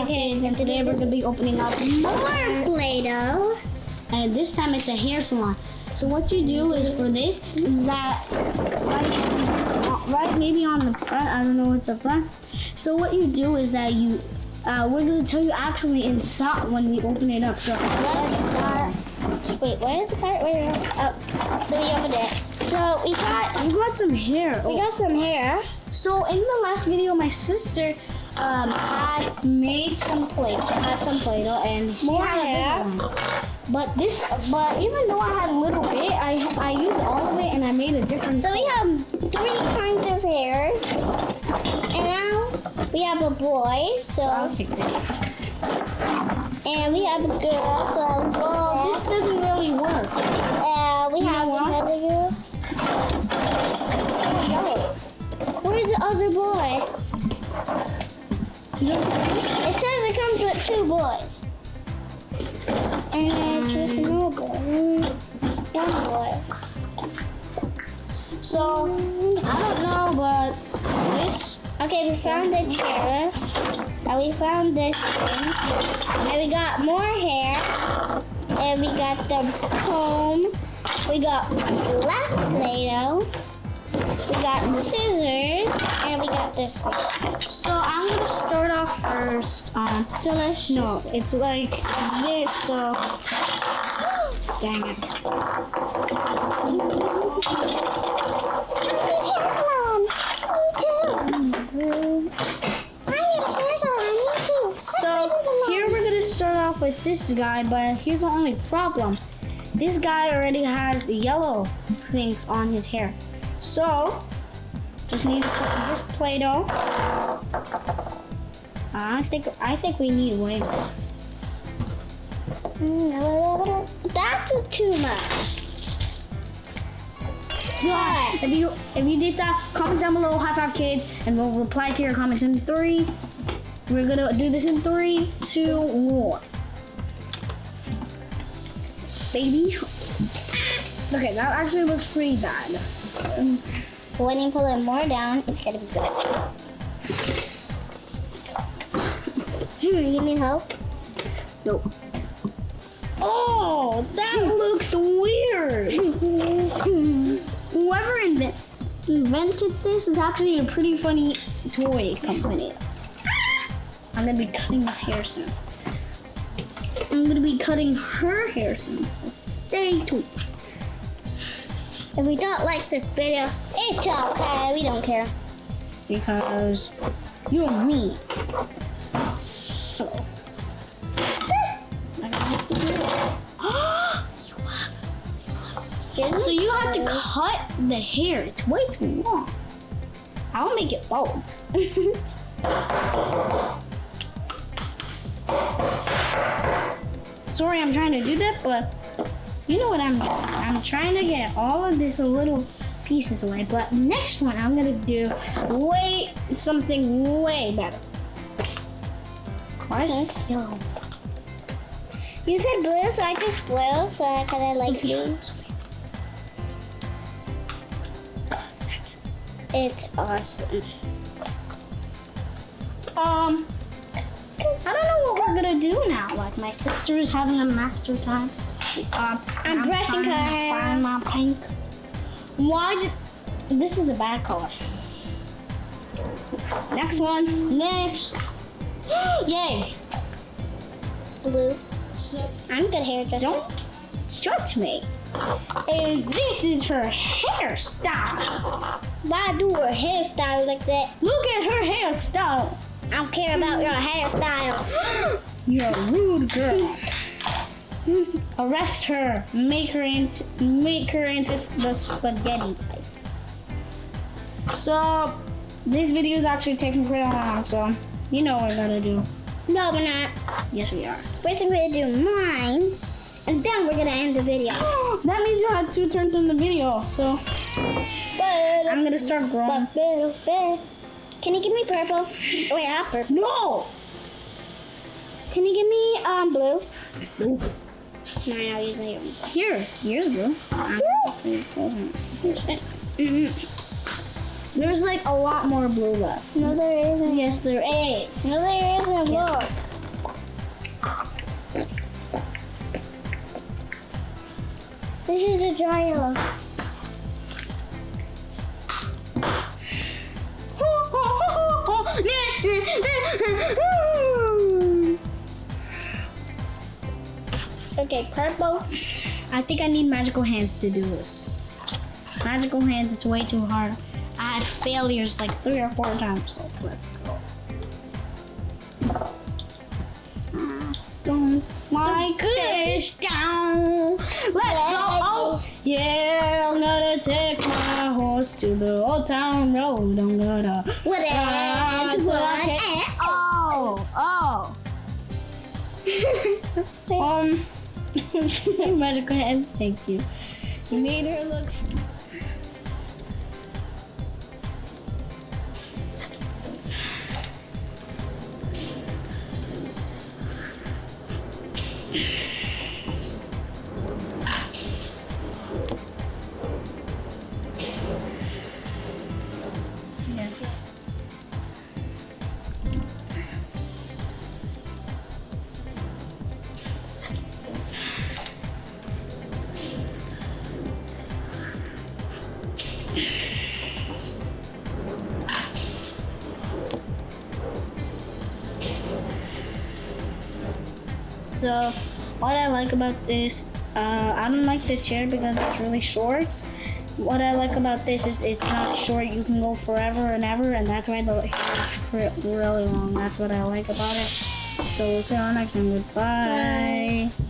Kids, and today we're going to be opening up more Play-Doh. And this time it's a hair salon. So what you do is for this is that right maybe on the front, I don't know what's the front. So what you do is that you we're going to tell you actually inside when we open it up. So let's start. Wait, where is the part? Where? Oh, over there. So we got some hair. We got some hair. So in the last video, my sister had made some Play-Doh, and she More had hair. a big one. But even though I had a little bit, I used all of it and I made a different. So we have 3 kinds of hairs, and now we have a boy. So I'll take that. And we have a girl. So this doesn't really work. We have another girl. Where's the other boy? It says it comes with 2 boys. And there's no boy. 1 boy. So I don't know, but this. Okay, we found the chair. And we found this thing. And we got more hair. And we got the comb. We got black Play-Doh. We got scissors. And we got this thing. So I'm gonna start off first. No, it's like this. So dang it. So here we're gonna start off with this guy, but here's the only problem. This guy already has the yellow things on his hair. So just need to put this Play-Doh. I think we need way more. That's too much. If you did that, comment down below, high five kid, and we'll reply to your comments in 3. We're gonna do this in 3, 2, 1. Baby. Okay, that actually looks pretty bad. When you pull it more down, it's gonna be good. You need help? Nope. Oh, that looks weird. Whoever invented this is actually a pretty funny toy company. I'm gonna be cutting his hair soon. I'm gonna be cutting her hair soon, so stay tuned. If we don't like this video, it's okay, we don't care. Because you're mean. So you have to cut the hair. It's way too long. I'll make it bald. Sorry, I'm trying to do that, but you know what I'm doing. I'm trying to get all of these little pieces away, but next one I'm gonna do something way better. Yellow. You said blue, so I just blue, so I kind of like blue. It's awesome. I don't know what we're gonna do now. Like my sister is having a master time. I'm brushing her hair. Find my pink. This is a bad color. Next one. Next. Yay. Blue. So I'm good hairdresser. don't judge me. And this is her hairstyle. Why do her hairstyle like that? Look at her hairstyle. I don't care about your hairstyle. You're a rude girl. Arrest her. Make her into the spaghetti type. So this video is actually taking pretty long, so you know what we're gonna do. No, we're not. Yes, we are. We're gonna do mine, and then we're gonna end the video. That means you had 2 turns in the video, so I'm gonna start growing. Can you give me purple? Oh, wait, I have purple. No! Can you give me blue? Nope. No, I'll use my own. Here's blue. There's like a lot more blue left. No, there isn't. Yes, there is. No, there isn't. Look. This is the dryer. Okay, purple. I think I need magical hands to do this. Magical hands, it's way too hard. I had failures like 3 or 4 times. So let's go. Don't like this down. Let's go. Oh, yeah, I'm gonna take my horse to the old town road. I'm gonna ride till I can. Oh. Magical hands, thank you. You made her look. Yes. So, what I like about this, I don't like the chair because it's really short. What I like about this is it's not short. You can go forever and ever, and that's why the hair is really long. That's what I like about it. So, we'll see you all next time. Goodbye. Bye.